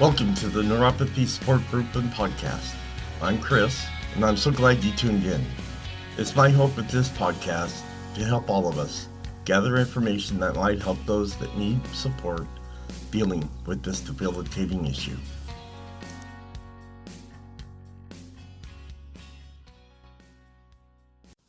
Welcome to the Neuropathy Support Group and Podcast. I'm Chris, and I'm so glad you tuned in. It's my hope with this podcast to help all of us gather information that might help those that need support dealing with this debilitating issue.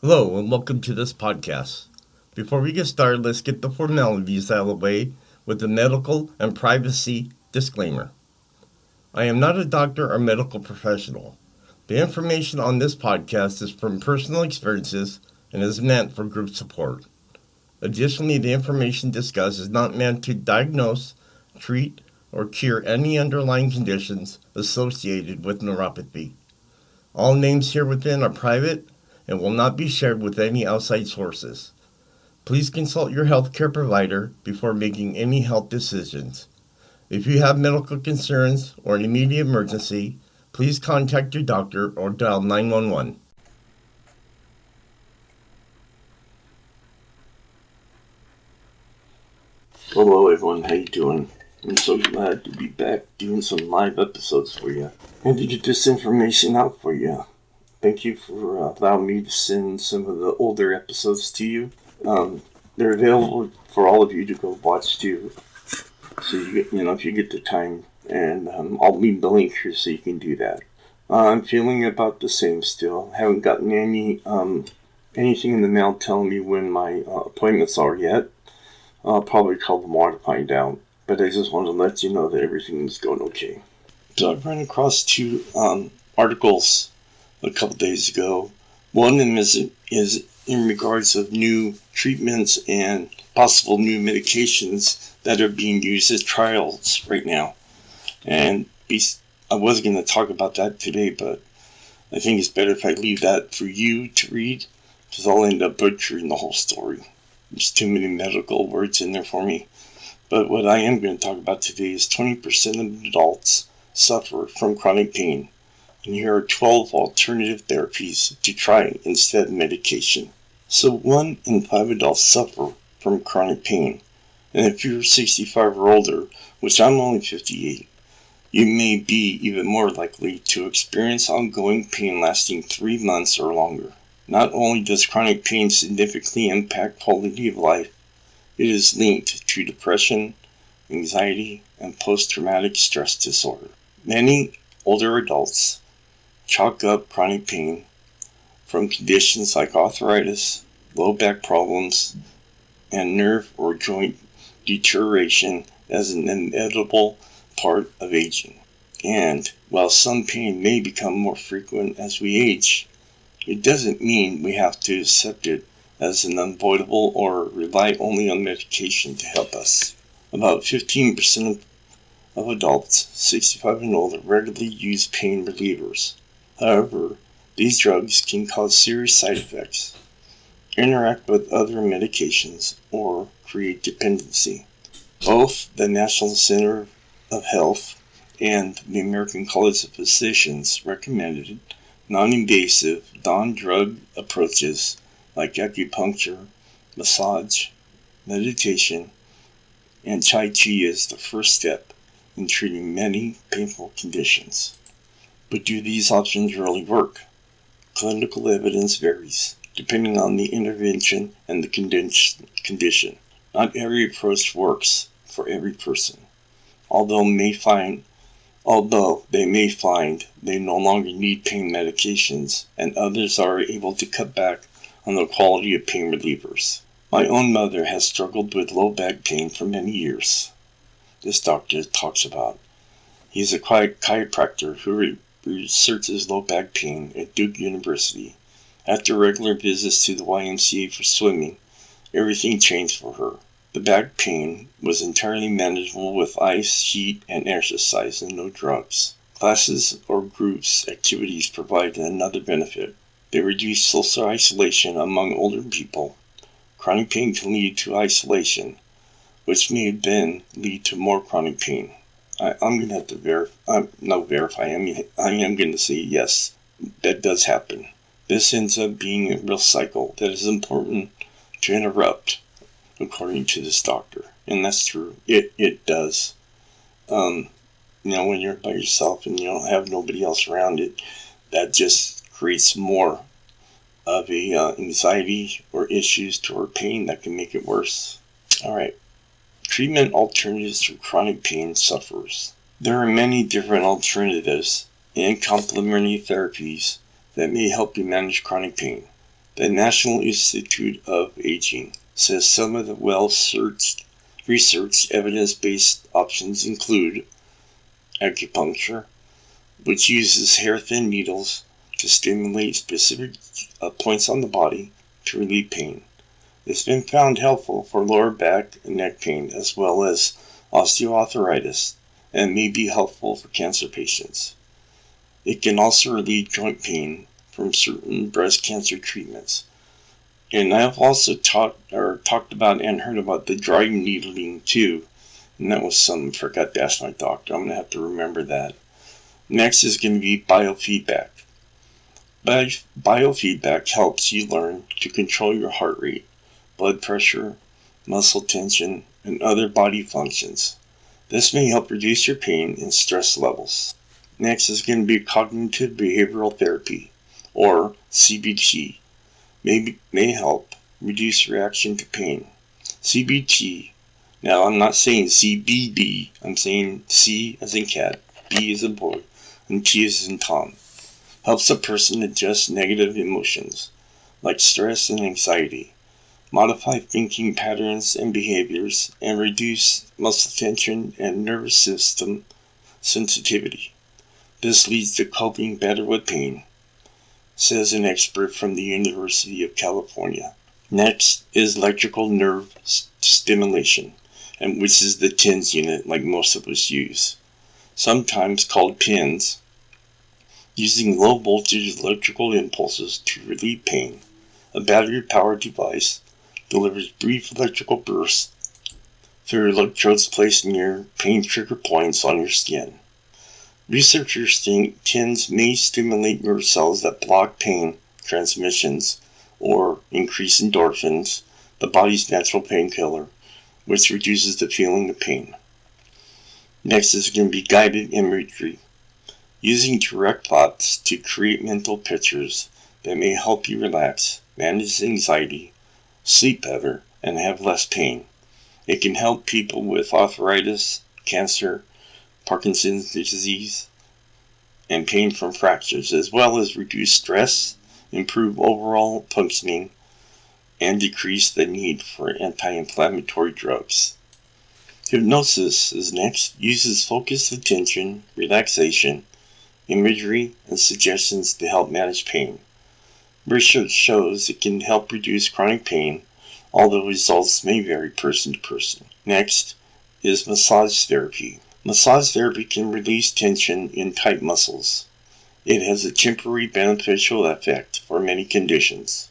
Hello, and welcome to this podcast. Before we get started, let's get the formalities out of the way with a medical and privacy disclaimer. I am not a doctor or medical professional. The information on this podcast is from personal experiences and is meant for group support. Additionally, the information discussed is not meant to diagnose, treat, or cure any underlying conditions associated with neuropathy. All names here within are private and will not be shared with any outside sources. Please consult your healthcare provider before making any health decisions. If you have medical concerns or an immediate emergency, please contact your doctor or dial 911. Hello everyone, how you doing? I'm so glad to be back doing some live episodes for you and to get this information out for you. Thank you for allowing me to send some of the older episodes to you. They're available for all of you to go watch too. So if you get the time, and I'll leave the link here so you can do that. I'm feeling about the same still. Haven't gotten anything in the mail telling me when my appointments are yet. I'll probably call tomorrow to find out. But I just wanted to let you know that everything's going okay. So I've run across two articles a couple days ago. One of them is in regards of new treatments and possible new medications that are being used as trials right now. And I was going to talk about that today, but I think it's better if I leave that for you to read, because I'll end up butchering the whole story. There's too many medical words in there for me. But what I am going to talk about today is 20% of adults suffer from chronic pain. And here are 12 alternative therapies to try instead of medication. So 1 in 5 adults suffer from chronic pain. And if you're 65 or older, which I'm only 58, you may be even more likely to experience ongoing pain lasting 3 months or longer. Not only does chronic pain significantly impact quality of life, it is linked to depression, anxiety, and post-traumatic stress disorder. Many older adults chalk up chronic pain from conditions like arthritis, low back problems, and nerve or joint deterioration as an inevitable part of aging. And while some pain may become more frequent as we age, it doesn't mean we have to accept it as an unavoidable or rely only on medication to help us. About 15% of adults 65 and older regularly use pain relievers. However, these drugs can cause serious side effects, interact with other medications, or create dependency. Both the National Center of Health and the American College of Physicians recommended non-invasive, non-drug approaches like acupuncture, massage, meditation, and Tai Chi as the first step in treating many painful conditions. But do these options really work? Clinical evidence varies, depending on the intervention and the condition. Not every approach works for every person, although they may find they no longer need pain medications, and others are able to cut back on the quality of pain relievers. My own mother has struggled with low back pain for many years. This doctor talks about. He's a chiropractor who researches low back pain at Duke University. After regular visits to the YMCA for swimming, everything changed for her. The back pain was entirely manageable with ice, heat, and exercise, and no drugs. Classes or groups activities provided another benefit. They reduce social isolation among older people. Chronic pain can lead to isolation, which may then lead to more chronic pain. I'm going to have to verify. I am going to say yes, that does happen. This ends up being a real cycle that is important to interrupt, according to this doctor. And that's true. It does. when you're by yourself and you don't have nobody else around it, that just creates more of a anxiety or issues toward pain that can make it worse. All right. Treatment alternatives for chronic pain sufferers. There are many different alternatives and complementary therapies that may help you manage chronic pain. The National Institute of Aging says some of the researched evidence-based options include acupuncture, which uses hair-thin needles to stimulate specific points on the body to relieve pain. It's been found helpful for lower back and neck pain as well as osteoarthritis and may be helpful for cancer patients. It can also relieve joint pain from certain breast cancer treatments. And I've also talked about and heard about the dry needling too. And that was something I forgot to ask my doctor. I'm going to have to remember that. Next is going to be biofeedback. Biofeedback helps you learn to control your heart rate, blood pressure, muscle tension, and other body functions. This may help reduce your pain and stress levels. Next is going to be cognitive behavioral therapy, or CBT. May help reduce reaction to pain. CBT, now I'm not saying CBD, I'm saying C as in cat, B as in boy, and T as in Tom. Helps a person adjust negative emotions, like stress and anxiety, modify thinking patterns and behaviors, and reduce muscle tension and nervous system sensitivity. This leads to coping better with pain, says an expert from the University of California. Next is electrical nerve stimulation, and which is the TENS unit like most of us use, sometimes called PINS. Using low voltage electrical impulses to relieve pain, a battery-powered device delivers brief electrical bursts through electrodes placed near pain trigger points on your skin. Researchers think TENS may stimulate nerve cells that block pain transmissions or increase endorphins, the body's natural painkiller, which reduces the feeling of pain. Next is going to be guided imagery. Using direct thoughts to create mental pictures that may help you relax, manage anxiety, sleep better, and have less pain. It can help people with arthritis, cancer, Parkinson's disease, and pain from fractures, as well as reduce stress, improve overall functioning, and decrease the need for anti-inflammatory drugs. Hypnosis is next. Uses focused attention, relaxation, imagery, and suggestions to help manage pain. Research shows it can help reduce chronic pain, although results may vary person to person. Next is massage therapy. Massage therapy can release tension in tight muscles. It has a temporary beneficial effect for many conditions,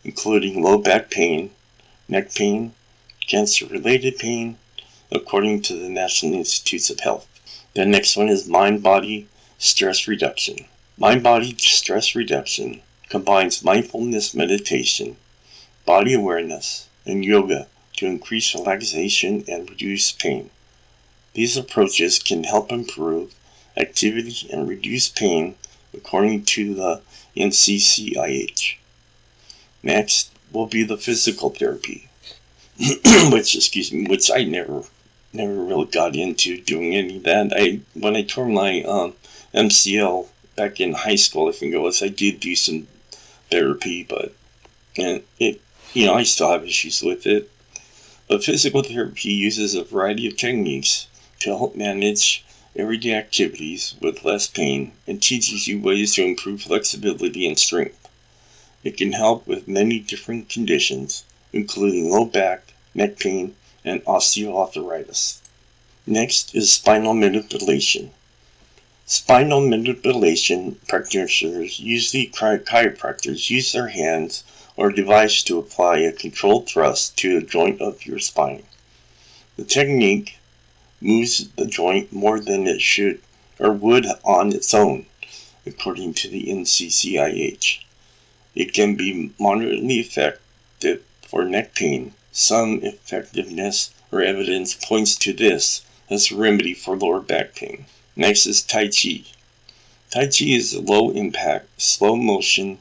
including low back pain, neck pain, cancer-related pain, according to the National Institutes of Health. The next one is mind-body stress reduction. Mind-body stress reduction combines mindfulness meditation, body awareness, and yoga to increase relaxation and reduce pain. These approaches can help improve activity and reduce pain according to the NCCIH. Next will be the physical therapy, which I never really got into doing any of that. When I tore my MCL back in high school, I think it was, I did do some therapy, but I still have issues with it. But physical therapy uses a variety of techniques to help manage everyday activities with less pain and teaches you ways to improve flexibility and strength. It can help with many different conditions, including low back, neck pain, and osteoarthritis. Next is spinal manipulation. Spinal manipulation practitioners, usually chiropractors, use their hands or device to apply a controlled thrust to a joint of your spine. The technique moves the joint more than it should or would on its own, according to the NCCIH. It can be moderately effective for neck pain. Some effectiveness or evidence points to this as a remedy for lower back pain. Next is Tai Chi. Tai Chi is a low-impact, slow-motion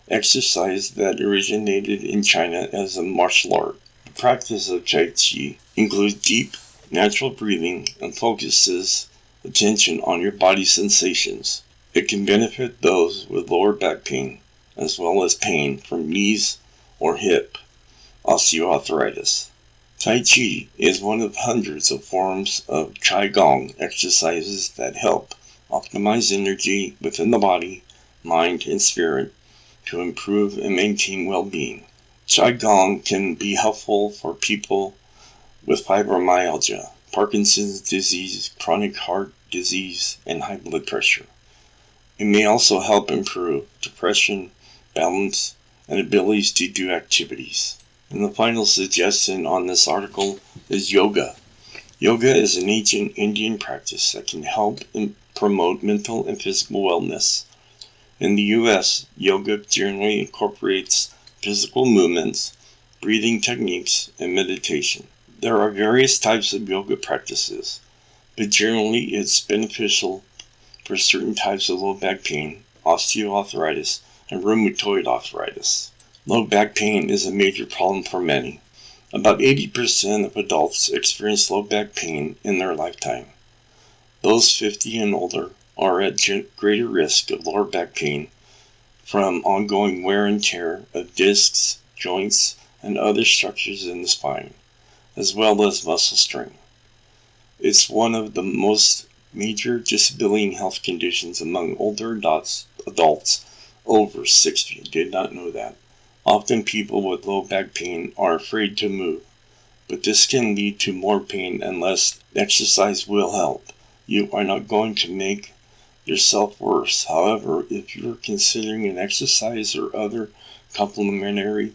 exercise that originated in China as a martial art. The practice of Tai Chi includes deep, natural breathing and focuses attention on your body sensations. It can benefit those with lower back pain, as well as pain from knees or hip osteoarthritis. Tai Chi is one of hundreds of forms of Qigong exercises that help optimize energy within the body, mind, and spirit to improve and maintain well-being. Qigong can be helpful for people with fibromyalgia, Parkinson's disease, chronic heart disease, and high blood pressure. It may also help improve depression, balance, and abilities to do activities. And the final suggestion on this article is yoga. Yoga is an ancient Indian practice that can help promote mental and physical wellness. In the U.S., yoga generally incorporates physical movements, breathing techniques, and meditation. There are various types of yoga practices, but generally it's beneficial for certain types of low back pain, osteoarthritis, and rheumatoid arthritis. Low back pain is a major problem for many. About 80% of adults experience low back pain in their lifetime. Those 50 and older are at greater risk of lower back pain from ongoing wear and tear of discs, joints, and other structures in the spine, as well as muscle strain. It's one of the most major disability and health conditions among older adults over 60. I did not know that. Often people with low back pain are afraid to move, but this can lead to more pain unless exercise will help. You are not going to make yourself worse. However, if you're considering an exercise or other complementary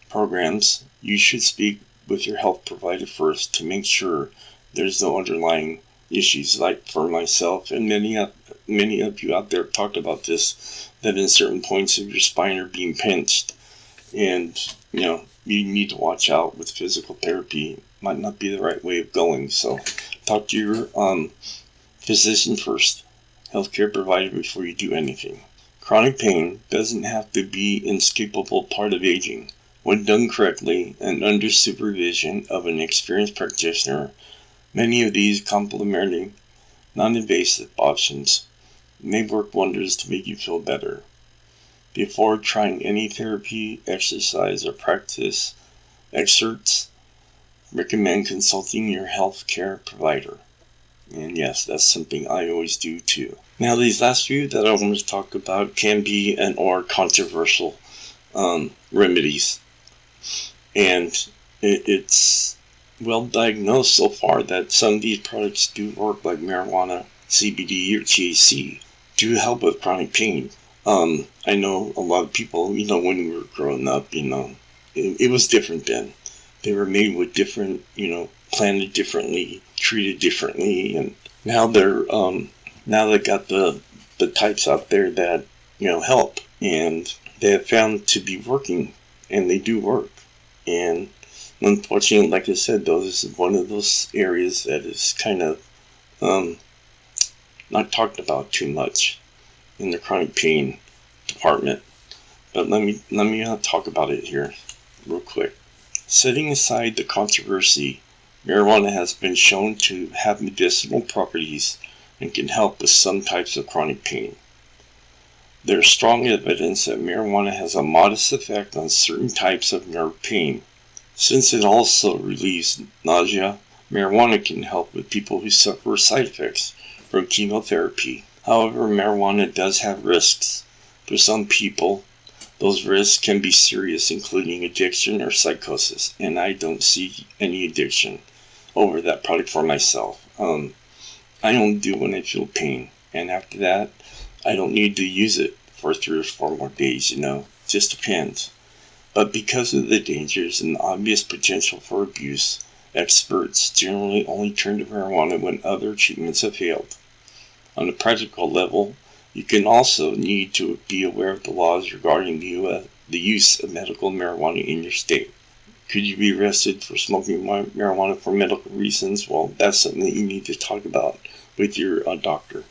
programs, you should speak with your health provider first to make sure there's no underlying issues. Like for myself and many of you out there have talked about this, that in certain points of your spine are being pinched, and you need to watch out with physical therapy. Might not be the right way of going. So talk to your physician first, healthcare provider, before you do anything. Chronic pain doesn't have to be an inescapable part of aging. When done correctly and under supervision of an experienced practitioner, many of these complementary, non-invasive options may work wonders to make you feel better. Before trying any therapy, exercise, or practice excerpts, recommend consulting your health care provider. And yes, that's something I always do too. Now, these last few that I want to talk about can be and are controversial remedies. And it's well diagnosed so far that some of these products do work, like marijuana, CBD, or THC, do help with chronic pain. I know a lot of people, when we were growing up, it was different then. They were made with different, planted differently, treated differently, and now they got the types out there that, help, and they have found to be working, and they do work. And unfortunately, like I said, though, this is one of those areas that is kind of not talked about too much in the chronic pain department. But let me talk about it here real quick. Setting aside the controversy, marijuana has been shown to have medicinal properties and can help with some types of chronic pain. There is strong evidence that marijuana has a modest effect on certain types of nerve pain. Since it also relieves nausea, marijuana can help with people who suffer side effects from chemotherapy. However, marijuana does have risks. For some people, those risks can be serious, including addiction or psychosis, and I don't see any addiction over that product for myself. I only do when I feel pain, and after that, I don't need to use it for 3 or 4 more days, just depends. But because of the dangers and the obvious potential for abuse, experts generally only turn to marijuana when other treatments have failed. On a practical level, you can also need to be aware of the laws regarding the use of medical marijuana in your state. Could you be arrested for smoking marijuana for medical reasons? Well, that's something that you need to talk about with your doctor.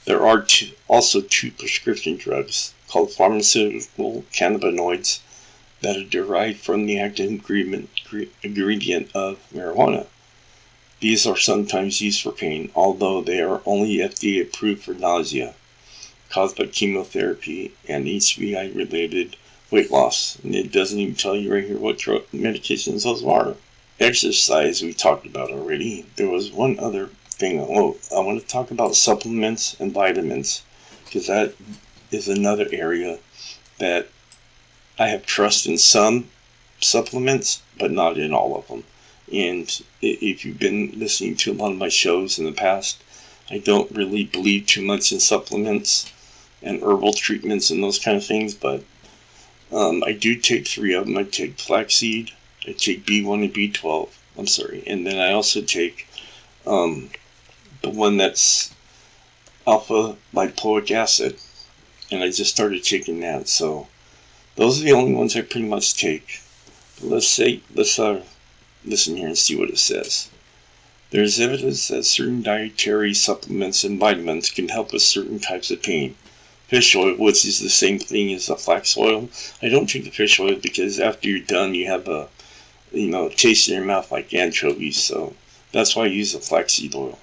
There are also two prescription drugs called pharmaceutical cannabinoids that are derived from the active ingredient of marijuana. These are sometimes used for pain, although they are only FDA approved for nausea caused by chemotherapy and HBI-related weight loss. And it doesn't even tell you right here what medications those are. Exercise we talked about already. There was one other thing. I want to talk about supplements and vitamins, because that is another area that I have trust in some supplements, but not in all of them. And if you've been listening to a lot of my shows in the past, I don't really believe too much in supplements and herbal treatments and those kind of things, but I do take 3 of them. I take flaxseed, I take B1 and B12, and then I also take the one that's alpha lipoic acid, and I just started taking that. So those are the only ones I pretty much take. But let's listen here and see what it says. There is evidence that certain dietary supplements and vitamins can help with certain types of pain. Fish oil, which is the same thing as the flax oil. I don't take the fish oil because after you're done, you have a taste in your mouth like anchovies. So that's why I use the flaxseed oil.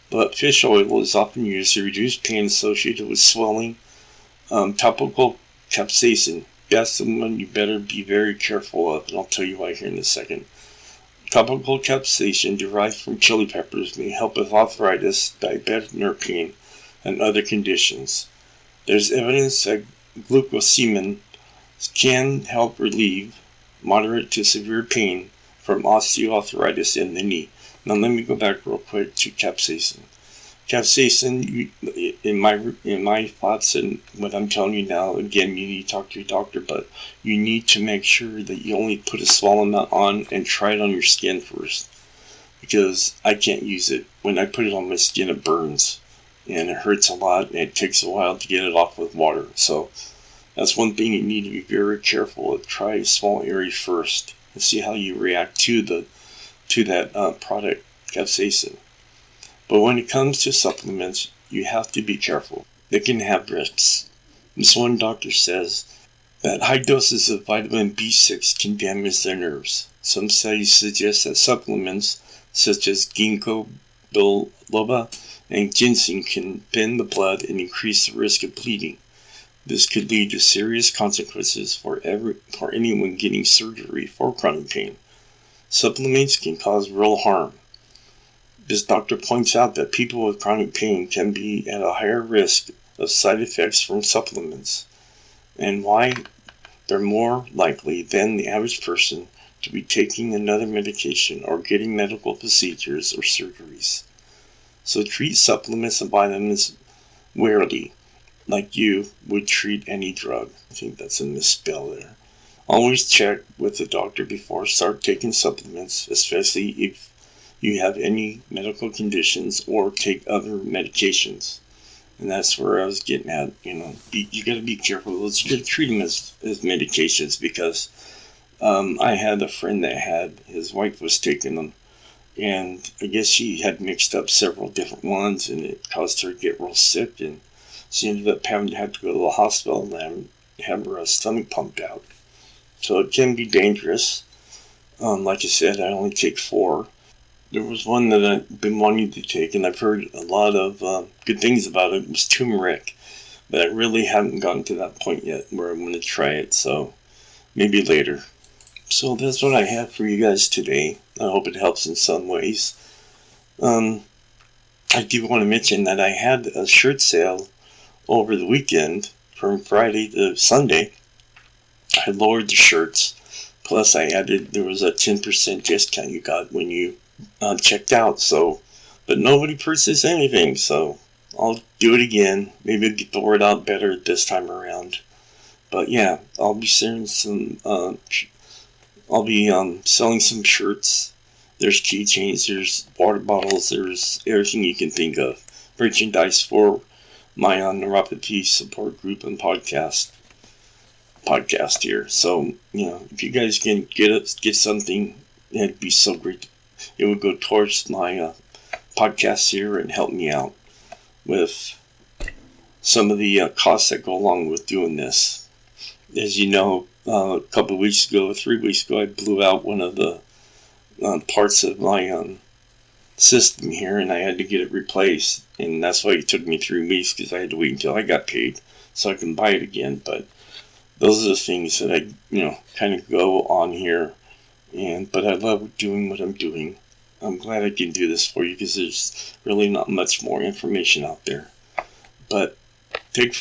But fish oil is often used to reduce pain associated with swelling. Topical capsaicin, that's the one you better be very careful of, and I'll tell you why here in a second. Topical capsaicin derived from chili peppers may help with arthritis, diabetic nerve pain, and other conditions. There's evidence that glucosamine can help relieve moderate to severe pain from osteoarthritis in the knee. Now let me go back real quick to capsaicin. Capsaicin, in my thoughts and what I'm telling you now, again, you need to talk to your doctor, but you need to make sure that you only put a small amount on and try it on your skin first, because I can't use it. When I put it on my skin, it burns, and it hurts a lot, and it takes a while to get it off with water. So that's one thing you need to be very careful with. Try a small area first and see how you react to that product, capsaicin. But when it comes to supplements, you have to be careful. They can have risks. This one doctor says that high doses of vitamin B6 can damage their nerves. Some studies suggest that supplements such as ginkgo biloba and ginseng can bend the blood and increase the risk of bleeding. This could lead to serious consequences for anyone getting surgery for chronic pain. Supplements can cause real harm. This doctor points out that people with chronic pain can be at a higher risk of side effects from supplements, and why they're more likely than the average person to be taking another medication or getting medical procedures or surgeries. So treat supplements and vitamins warily, like you would treat any drug. I think that's a misspell there. Always check with the doctor before start taking supplements, especially if you have any medical conditions or take other medications. And that's where I was getting at. You got to be careful. You got to treat them as medications, because I had a friend that his wife was taking them, and I guess she had mixed up several different ones, and it caused her to get real sick, and she ended up having to go to the hospital and have her stomach pumped out. So it can be dangerous. Like I said, I only take 4. There was one that I've been wanting to take, and I've heard a lot of good things about it. It was turmeric, but I really haven't gotten to that point yet where I'm going to try it, so maybe later. So that's what I have for you guys today. I hope it helps in some ways. I do want to mention that I had a shirt sale over the weekend from Friday to Sunday. I lowered the shirts, plus I added, there was a 10% discount you got when you checked out, but nobody purchased anything, so I'll do it again. Maybe I'll get the word out better this time around. But yeah, I'll be selling some shirts. There's keychains, there's water bottles, there's everything you can think of. Merchandise for my neuropathy support group and podcast here. So, if you guys can get something, it'd be so great. It would go towards my podcasts here and help me out with some of the costs that go along with doing this. As you know, a couple of weeks ago, 3 weeks ago, I blew out one of the parts of my system here, and I had to get it replaced, and that's why it took me 3 weeks, because I had to wait until I got paid so I can buy it again. But those are the things that I kind of go on here, but I love doing what I'm doing. I'm glad I can do this for you, because there's really not much more information out there. But take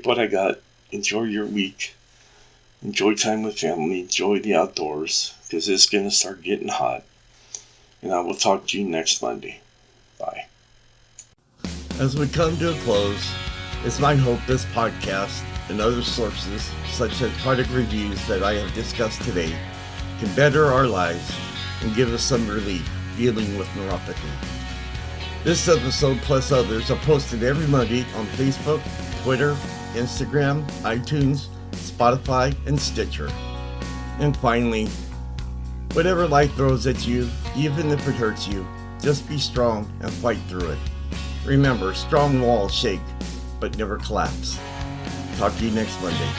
what I got, enjoy your week, enjoy time with family, enjoy the outdoors, because it's going to start getting hot. And I will talk to you next Monday. Bye. As we come to a close, it's my hope this podcast and other sources, such as product reviews that I have discussed today, can better our lives and give us some relief dealing with neuropathy. This episode plus others are posted every Monday on Facebook, Twitter, Instagram, iTunes, Spotify, and Stitcher. And finally, whatever life throws at you, even if it hurts you, just be strong and fight through it. Remember, strong walls shake, but never collapse. Talk to you next Monday.